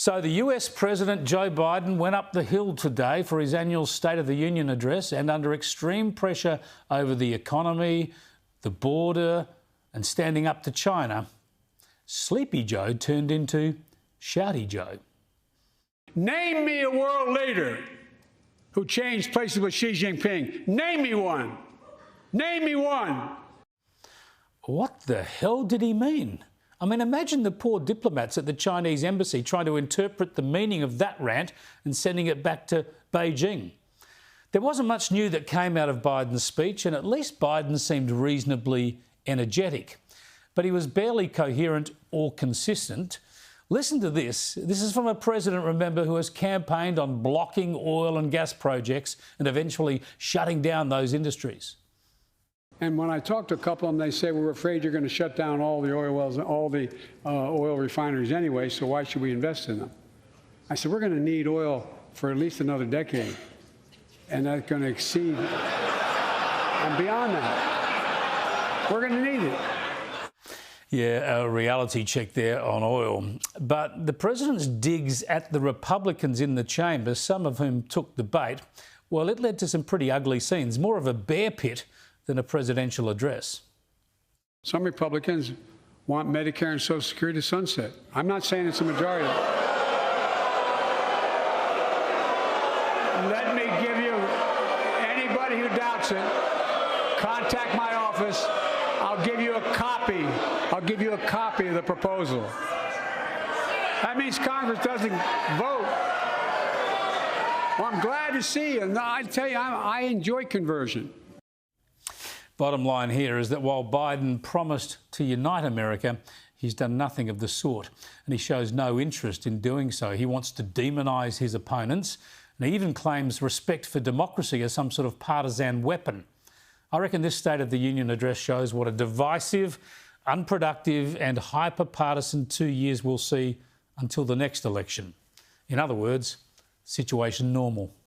So the US President Joe Biden went up the hill today for his annual State of the Union address, and under extreme pressure over the economy, the border and standing up to China, Sleepy Joe turned into Shouty Joe. Name me a world leader who changed places with Xi Jinping. Name me one. Name me one. What the hell did he mean? I mean, imagine the poor diplomats at the Chinese embassy trying to interpret the meaning of that rant and sending it back to Beijing. There wasn't much new that came out of Biden's speech, and at least Biden seemed reasonably energetic. But he was barely coherent or consistent. Listen to this. This is from a president, remember, who has campaigned on blocking oil and gas projects and eventually shutting down those industries. And when I talk to a couple of them, they say, we're afraid you're going to shut down all the oil wells and all the oil refineries anyway, so why should we invest in them? I said, we're going to need oil for at least another decade, and that's going to exceed and beyond that. We're going to need it. Yeah, a reality check there on oil. But the president's digs at the Republicans in the chamber, some of whom took the bait, well, it led to some pretty ugly scenes, more of a bear pit than a presidential address. Some Republicans want Medicare and Social Security to sunset. I'm not saying it's a majority. Let me give you, anybody who doubts it, contact my office. I'll give you a copy. I'll give you a copy of the proposal. That means Congress doesn't vote. Well, I'm glad to see you. And I tell you, I enjoy conversion. Bottom line here is that while Biden promised to unite America, he's done nothing of the sort, and he shows no interest in doing so. He wants to demonise his opponents, and he even claims respect for democracy as some sort of partisan weapon. I reckon this State of the Union address shows what a divisive, unproductive and hyper-partisan 2 years we'll see until the next election. In other words, situation normal.